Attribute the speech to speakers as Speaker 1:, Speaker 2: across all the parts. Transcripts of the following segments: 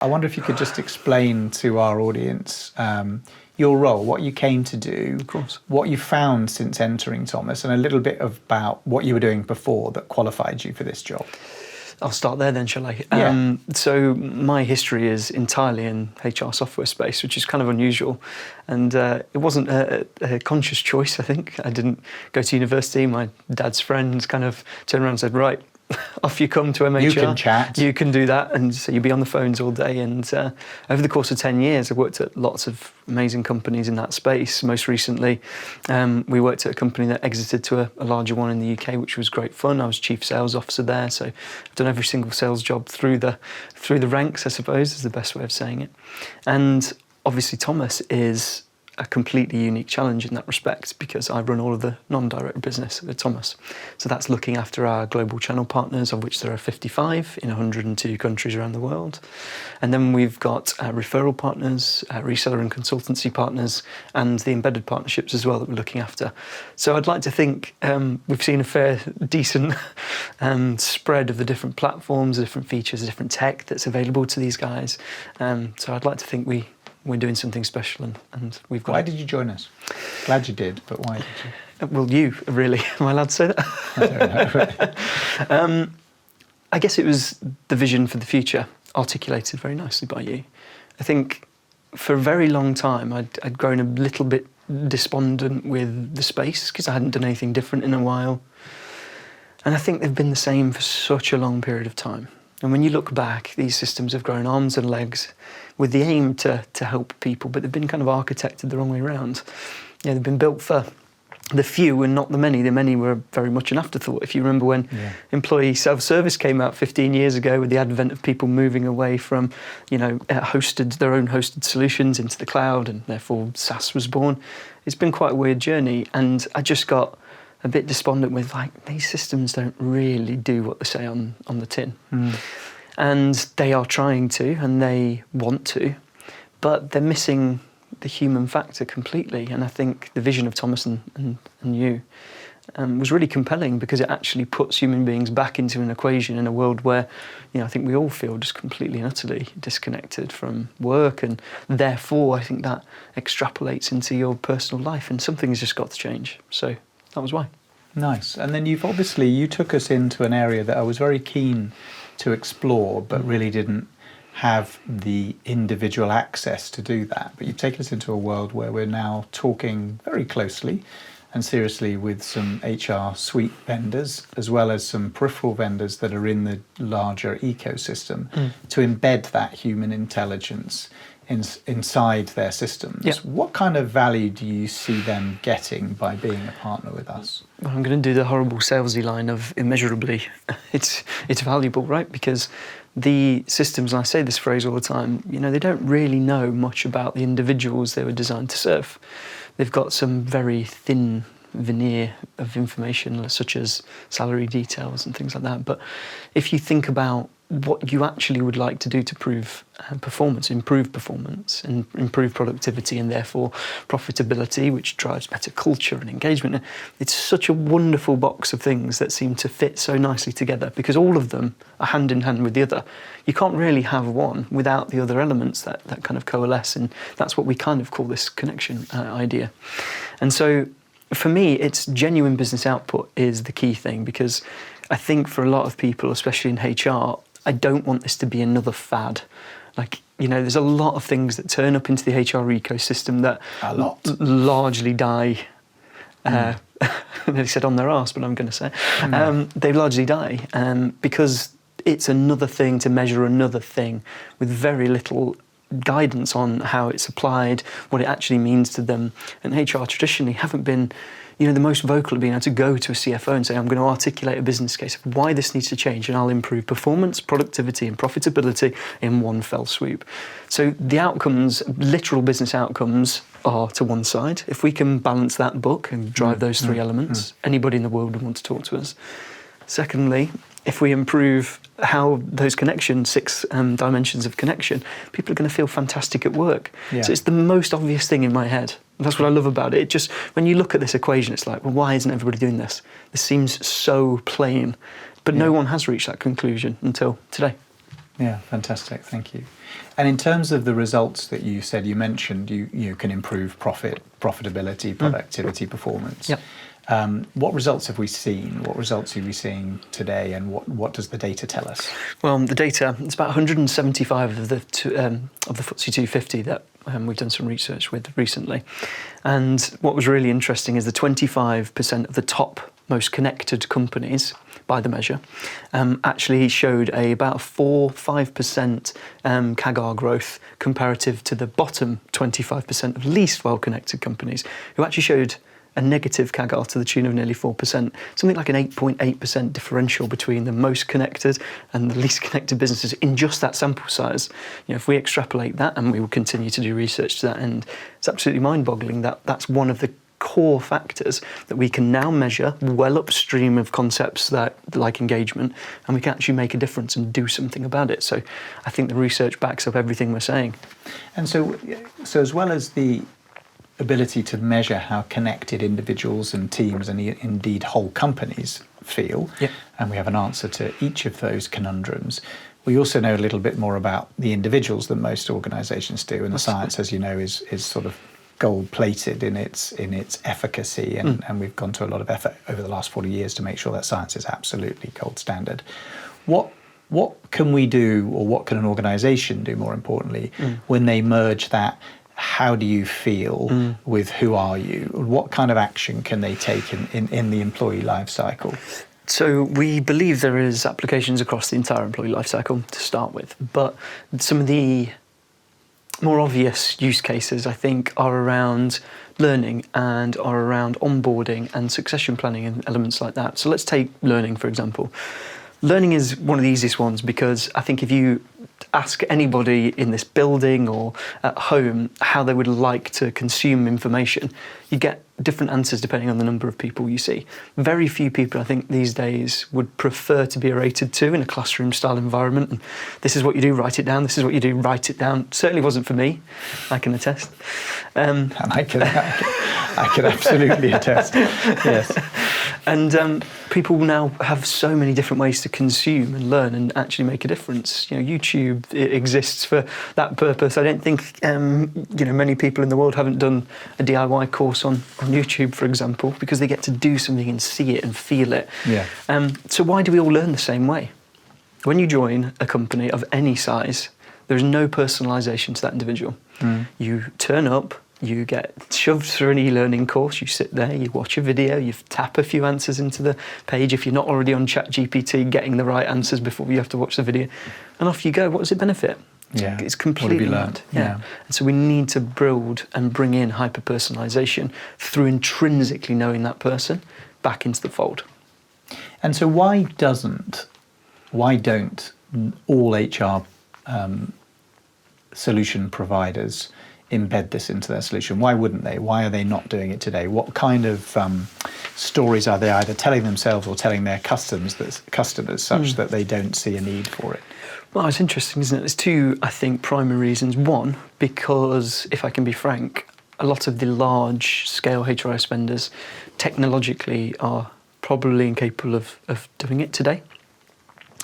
Speaker 1: I wonder if you could just explain to our audience your role, what you came to do,
Speaker 2: Of course.
Speaker 1: what you found since entering Thomas, and a little bit about what you were doing before that qualified you for this job.
Speaker 2: I'll start there then, shall I?
Speaker 1: Yeah.
Speaker 2: So my history is entirely in HR software space, which is kind of unusual. And it wasn't a conscious choice, I think. I didn't go to university. My dad's friends kind of turned around and said, right, off you come to MHR.
Speaker 1: You can chat.
Speaker 2: You can do that. And so you'd be on the phones all day. And over the course of 10 years, I've worked at lots of amazing companies in that space. Most recently, we worked at a company that exited to a larger one in the UK, which was great fun. I was chief sales officer there. So I've done every single sales job through the ranks, I suppose, is the best way of saying it. And obviously, Thomas is a completely unique challenge in that respect because I run all of the non-direct business at Thomas. So that's looking after our global channel partners, of which there are 55 in 102 countries around the world. And then we've got referral partners, reseller and consultancy partners, and the embedded partnerships as well that we're looking after. So I'd like to think we've seen a fair, decent spread of the different platforms, the different features, the different tech that's available to these guys. So I'd like to think we're doing something special, and we've got...
Speaker 1: Why did you join us? Glad you did, but why did you?
Speaker 2: Well, you, really. Am I allowed to say that?
Speaker 1: I don't know.
Speaker 2: I guess it was the vision for the future, articulated very nicely by you. I think for a very long time, I'd grown a little bit despondent with the space because I hadn't done anything different in a while. And I think they've been the same for such a long period of time. And when you look back, these systems have grown arms and legs with the aim to help people, but they've been kind of architected the wrong way around. Yeah, they've been built for the few and not the many. The many were very much an afterthought. If you remember when employee self-service came out 15 years ago with the advent of people moving away from, their own hosted solutions into the cloud, and therefore SaaS was born. It's been quite a weird journey, and I just got a bit despondent with, these systems don't really do what they say on the tin. And they are trying to, and they want to, but they're missing the human factor completely. And I think the vision of Thomas and you was really compelling because it actually puts human beings back into an equation in a world where, I think we all feel just completely and utterly disconnected from work, and therefore I think that extrapolates into your personal life, and something's just got to change. So that was why.
Speaker 1: Nice. And then you took us into an area that I was very keen to explore, but really didn't have the individual access to do that. But you've taken us into a world where we're now talking very closely and seriously with some HR suite vendors, as well as some peripheral vendors that are in the larger ecosystem, to embed that human intelligence inside their systems.
Speaker 2: Yeah.
Speaker 1: What kind of value do you see them getting by being a partner with us?
Speaker 2: Well, I'm going to do the horrible salesy line of immeasurably. It's valuable, right? Because the systems, and I say this phrase all the time, they don't really know much about the individuals they were designed to serve. They've got some very thin veneer of information, such as salary details and things like that. But if you think about what you actually would like to do to improve performance, and improve productivity, and therefore profitability, which drives better culture and engagement. It's such a wonderful box of things that seem to fit so nicely together because all of them are hand in hand with the other. You can't really have one without the other elements that kind of coalesce, and that's what we kind of call this connection idea. And so for me, it's genuine business output is the key thing, because I think for a lot of people, especially in HR, I don't want this to be another fad. There's a lot of things that turn up into the HR ecosystem that largely die. They said on their arse, but I'm going to say they largely die because it's another thing to measure another thing with very little guidance on how it's applied, what it actually means to them. And HR traditionally haven't been the most vocal of being able to go to a CFO and say, I'm going to articulate a business case of why this needs to change, and I'll improve performance, productivity and profitability in one fell swoop. So the outcomes, literal business outcomes, are to one side. If we can balance that book and drive those three elements, anybody in the world would want to talk to us. Secondly, if we improve how those connections, 6 dimensions of connection, people are going to feel fantastic at work. Yeah. So it's the most obvious thing in my head. That's what I love about it. It just, when you look at this equation, it's like, well, why isn't everybody doing this? This seems so plain. But no one has reached that conclusion until today.
Speaker 1: Yeah, fantastic. Thank you. And in terms of the results that you said, you mentioned you can improve profitability, productivity, performance.
Speaker 2: Yep.
Speaker 1: What results have we seen? What results are we seeing today, and what does the data tell us?
Speaker 2: Well, the data, it's about 175 of the FTSE 250 that we've done some research with recently. And what was really interesting is the 25% of the top most connected companies by the measure actually showed about 4-5% CAGR growth comparative to the bottom 25% of least well-connected companies, who actually showed a negative CAGR to the tune of nearly 4%, something like an 8.8% differential between the most connected and the least connected businesses in just that sample size. If we extrapolate that, and we will continue to do research to that end, it's absolutely mind-boggling that that's one of the core factors that we can now measure well upstream of concepts that like engagement, and we can actually make a difference and do something about it. So I think the research backs up everything we're saying.
Speaker 1: And so as well as the ability to measure how connected individuals and teams and indeed whole companies feel, and we have an answer to each of those conundrums, we also know a little bit more about the individuals than most organisations do, and the science, as you know, is sort of gold-plated in its efficacy, and we've gone to a lot of effort over the last 40 years to make sure that science is absolutely gold standard. What can we do, or what can an organisation do, more importantly, when they merge that how do you feel with who are you? What kind of action can they take in the employee life cycle?
Speaker 2: So we believe there is applications across the entire employee life cycle to start with, but some of the more obvious use cases, I think, are around learning and are around onboarding and succession planning and elements like that. So let's take learning, for example. Learning is one of the easiest ones, because I think if you ask anybody in this building or at home how they would like to consume information, you get different answers depending on the number of people you see. Very few people, I think, these days would prefer to be orated to in a classroom-style environment. And this is what you do, write it down. This is what you do, write it down. Certainly wasn't for me, I can attest.
Speaker 1: And I can absolutely attest, yes.
Speaker 2: And people now have so many different ways to consume and learn and actually make a difference. YouTube exists for that purpose. I don't think many people in the world haven't done a DIY course on YouTube, for example, because they get to do something and see it and feel it.
Speaker 1: Yeah.
Speaker 2: So why do we all learn the same way? When you join a company of any size, there's no personalisation to that individual. You turn up, you get shoved through an e-learning course, you sit there, you watch a video, you tap a few answers into the page, if you're not already on ChatGPT, getting the right answers before you have to watch the video, and off you go. What does it benefit?
Speaker 1: Yeah.
Speaker 2: It's completely learned. Yeah. And so we need to build and bring in hyper-personalisation through intrinsically knowing that person back into the fold.
Speaker 1: And so why don't all HR solution providers embed this into their solution? Why wouldn't they? Why are they not doing it today? What kind of stories are they either telling themselves or telling their customers such that they don't see a need for it?
Speaker 2: Well, it's interesting, isn't it? There's two, I think, primary reasons. One, because, if I can be frank, a lot of the large-scale HRIS vendors technologically are probably incapable of doing it today.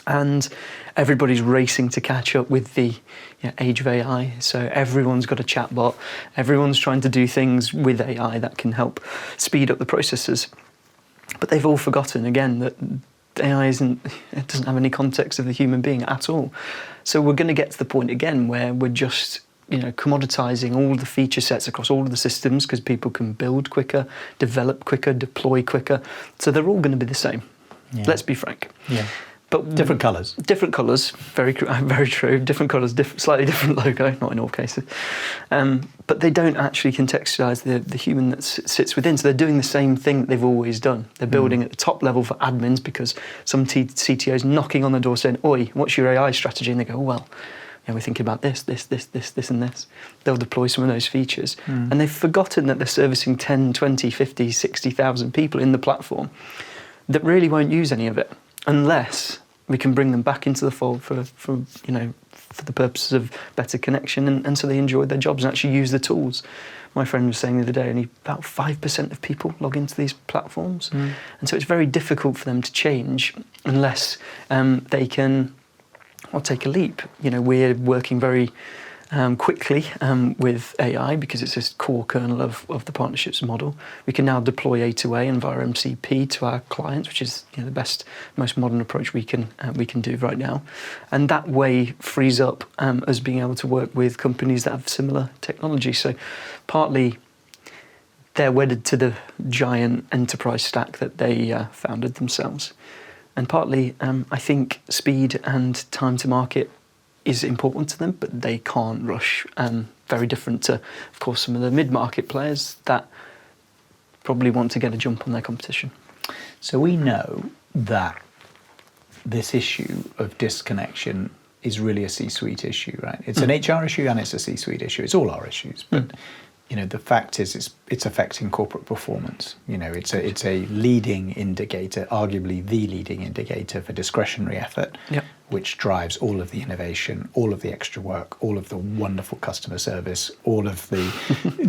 Speaker 2: And everybody's racing to catch up with the age of AI. So everyone's got a chatbot. Everyone's trying to do things with AI that can help speed up the processes. But they've all forgotten, again, that AI doesn't have any context of the human being at all. So we're going to get to the point again where we're just commoditizing all the feature sets across all of the systems, because people can build quicker, develop quicker, deploy quicker. So they're all going to be the same. Yeah. Let's be frank.
Speaker 1: Yeah. But different colours.
Speaker 2: Different colours, very true. Different colours, slightly different logo, not in all cases. But they don't actually contextualise the human that sits within. So they're doing the same thing that they've always done. They're building at the top level for admins, because some CTO's knocking on the door saying, "Oi, what's your AI strategy?" And they go, "Oh, well, we're thinking about this, and this." They'll deploy some of those features. And they've forgotten that they're servicing 10, 20, 50, 60,000 people in the platform that really won't use any of it, unless we can bring them back into the fold for the purposes of better connection, and so they enjoy their jobs and actually use the tools. My friend was saying the other day, only about 5% of people log into these platforms. And so it's very difficult for them to change unless they can or take a leap. We're working very quickly with AI because it's this core kernel of the partnerships model. We can now deploy A2A and via MCP to our clients, which is the best, most modern approach we can do right now. And that way frees up us being able to work with companies that have similar technology. So partly they're wedded to the giant enterprise stack that they founded themselves. And partly, I think speed and time to market is important to them, but they can't rush. Very different to, of course, some of the mid-market players that probably want to get a jump on their competition.
Speaker 1: So we know that this issue of disconnection is really a C-suite issue, right? It's an HR issue and it's a C-suite issue. It's all our issues, but the fact is it's affecting corporate performance. It's a leading indicator, arguably the leading indicator for discretionary effort, which drives all of the innovation, all of the extra work, all of the wonderful customer service, all of the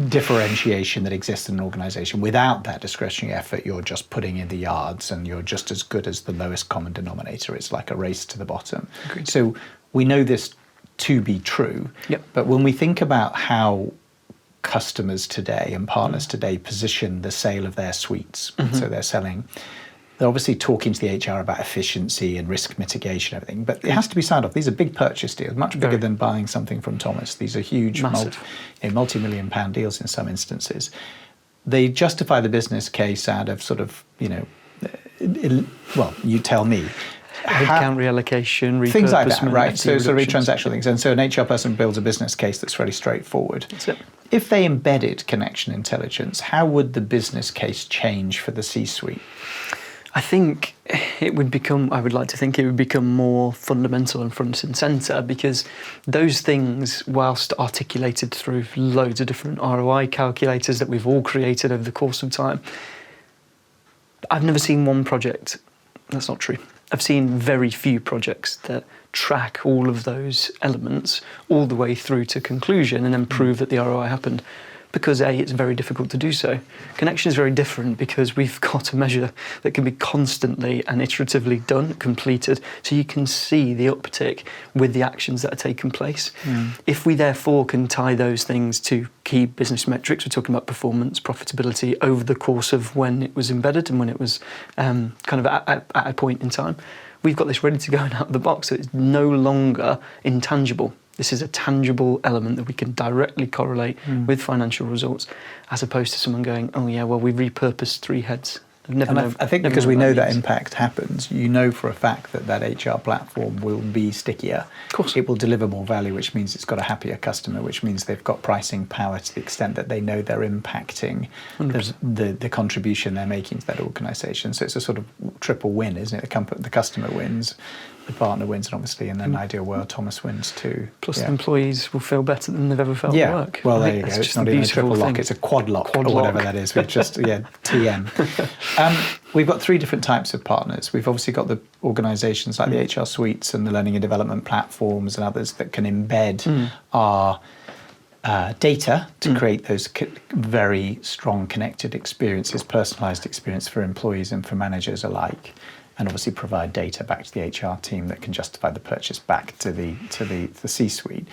Speaker 1: differentiation that exists in an organization. Without that discretionary effort, you're just putting in the yards and you're just as good as the lowest common denominator. It's like a race to the bottom.
Speaker 2: Agreed.
Speaker 1: So we know this to be true, but when we think about how customers today and partners today position the sale of their suites. So they're obviously talking to the HR about efficiency and risk mitigation and everything, but it has to be signed off. These are big purchase deals, much bigger than buying something from Thomas. These are huge, multi-million pound deals in some instances. They justify the business case out of sort of, well, you tell me.
Speaker 2: Headcount reallocation, repurposement,
Speaker 1: things like that, right? So sort of transactional things. And so an HR person builds a business case that's fairly straightforward.
Speaker 2: That's it.
Speaker 1: If they embedded connection intelligence, how would the business case change for the C-suite?
Speaker 2: I think I would like to think it would become more fundamental and front and centre, because those things, whilst articulated through loads of different ROI calculators that we've all created over the course of time, I've never seen one project. That's not true. I've seen very few projects that track all of those elements all the way through to conclusion and then prove that the ROI happened. Because it's very difficult to do so. Connection is very different because we've got a measure that can be constantly and iteratively done, completed, so you can see the uptick with the actions that are taking place. If we therefore can tie those things to key business metrics, we're talking about performance, profitability over the course of when it was embedded and when it was kind of at a point in time, we've got this ready to go and out of the box, so it's no longer intangible. This is a tangible element that we can directly correlate with financial results, as opposed to someone going, oh yeah, well, we repurposed 3 heads.
Speaker 1: I think because we know that impact happens, you know for a fact that HR platform will be stickier.
Speaker 2: Of course.
Speaker 1: It will deliver more value, which means it's got a happier customer, which means they've got pricing power to the extent that they know they're impacting the contribution they're making to that organisation. So it's a sort of triple win, isn't it? The customer wins, the partner wins, and obviously in an ideal world, Thomas wins too.
Speaker 2: Plus the employees will feel better than they've ever felt at work.
Speaker 1: Well, there you go. It's not even a triple lock, it's a quad lock or whatever that is. We've just, TM. We've got 3 different types of partners. We've obviously got the organisations like the HR suites and the learning and development platforms and others that can embed our data to create those very strong connected experiences, personalised experience for employees and for managers alike, and obviously provide data back to the HR team that can justify the purchase back to the C-suite.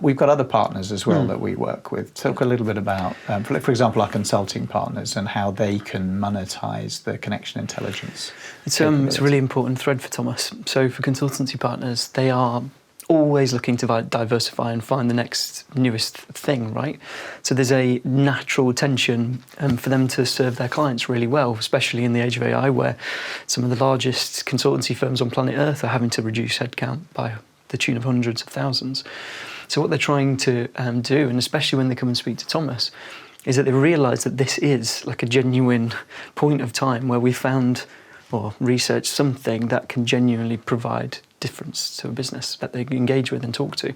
Speaker 1: We've got other partners as well that we work with. Talk a little bit about, for example, our consulting partners and how they can monetize the connection intelligence.
Speaker 2: It's a really important thread for Thomas. So for consultancy partners, they are always looking to diversify and find the next newest thing, right? So there's a natural tension for them to serve their clients really well, especially in the age of AI, where some of the largest consultancy firms on planet Earth are having to reduce headcount by the tune of hundreds of thousands. So what they're trying to do, and especially when they come and speak to Thomas, is that they realise that this is like a genuine point of time where we found or researched something that can genuinely provide difference to a business that they engage with and talk to.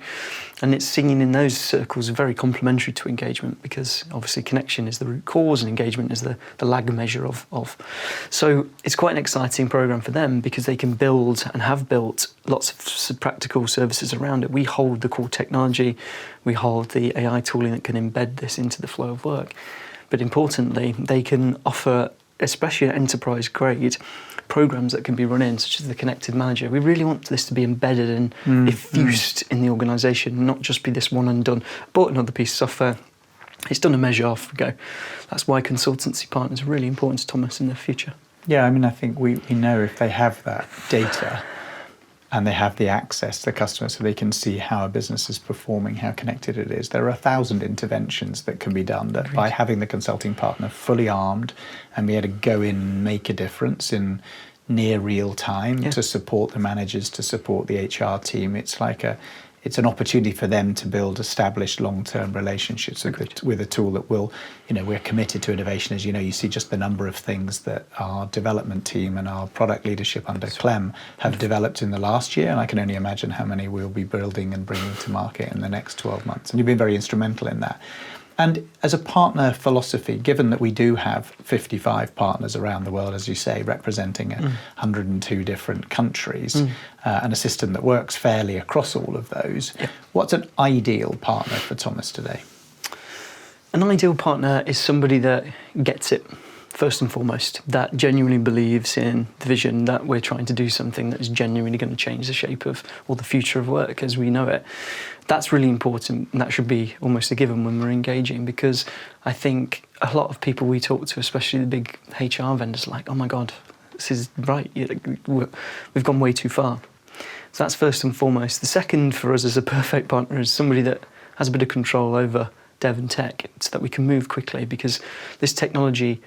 Speaker 2: And it's singing in those circles very complementary to engagement, because obviously connection is the root cause and engagement is the lag measure of. So it's quite an exciting program for them because they can build and have built lots of practical services around it. We hold the core technology, we hold the AI tooling that can embed this into the flow of work. But importantly, they can offer especially at enterprise grade, programs that can be run in, such as the Connected Manager. We really want this to be embedded and effused in the organisation, not just be this one and done. Bought another piece of software, it's done a measure, off we go. That's why consultancy partners are really important to Thomas in the future.
Speaker 1: Yeah, I mean, I think we know if they have that data and they have the access to the customer so they can see how a business is performing, how connected it is. There are 1,000 interventions that can be done that by having the consulting partner fully armed and be able to go in and make a difference in near real time to support the managers, to support the HR team. It's an opportunity for them to build established long-term relationships with a tool that will, we're committed to innovation. As you know, you see just the number of things that our development team and our product leadership under Clem have developed in the last year, and I can only imagine how many we'll be building and bringing to market in the next 12 months. And you've been very instrumental in that. And as a partner philosophy, given that we do have 55 partners around the world, as you say, representing 102 different countries, and a system that works fairly across all of those, what's an ideal partner for Thomas today?
Speaker 2: An ideal partner is somebody that gets it, first and foremost, that genuinely believes in the vision that we're trying to do something that is genuinely going to change the shape of or the future of work as we know it. That's really important, and that should be almost a given when we're engaging, because I think a lot of people we talk to, especially the big HR vendors, are like, oh my God, this is right, we've gone way too far. So that's first and foremost. The second for us as a perfect partner is somebody that has a bit of control over dev and tech so that we can move quickly, because this technology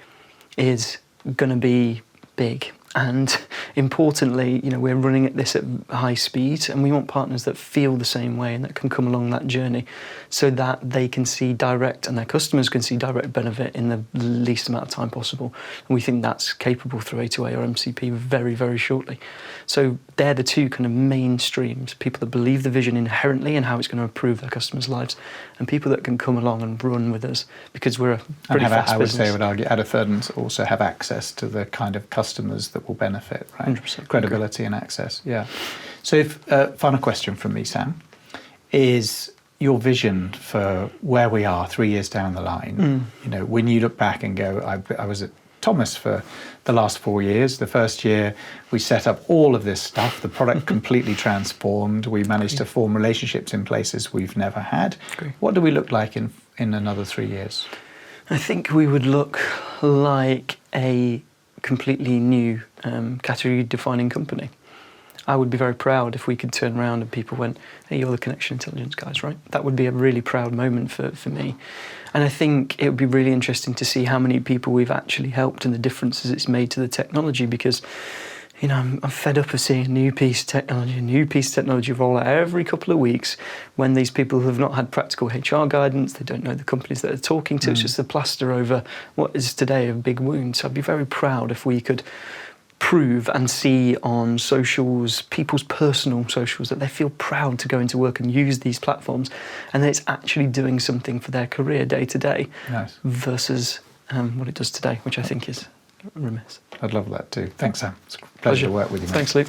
Speaker 2: is going to be big. And importantly, we're running at this at high speed, and we want partners that feel the same way and that can come along that journey so that they can see direct, and their customers can see direct benefit in the least amount of time possible. And we think that's capable through A2A or MCP very, very shortly. So they're the two kind of main streams: people that believe the vision inherently and how it's going to improve their customers' lives, and people that can come along and run with us, because we're a pretty fast business. I would argue,
Speaker 1: add a third, and also have access to the kind of customers that will benefit, right?
Speaker 2: 100%.
Speaker 1: Credibility and access, yeah. So final question from me, Sam, is your vision for where we are 3 years down the line. When you look back and go, I was at Thomas for the last 4 years. The first year we set up all of this stuff, the product completely transformed. We managed to form relationships in places we've never had. What do we look like in another 3 years?
Speaker 2: I think we would look like a completely new category-defining company. I would be very proud if we could turn around and people went, hey, you're the connection intelligence guys, right? That would be a really proud moment for me. And I think it would be really interesting to see how many people we've actually helped and the differences it's made to the technology, because I'm fed up of seeing a new piece of technology roll out every couple of weeks when these people have not had practical HR guidance, they don't know the companies that they're talking to, it's just a plaster over what is today a big wound. So I'd be very proud if we could prove and see on socials, people's personal socials, that they feel proud to go into work and use these platforms, and that it's actually doing something for their career day to day versus what it does today, which I think is remiss.
Speaker 1: I'd love that too. Thanks, Sam. It's a pleasure to work with you, mate.
Speaker 2: Thanks, Luke.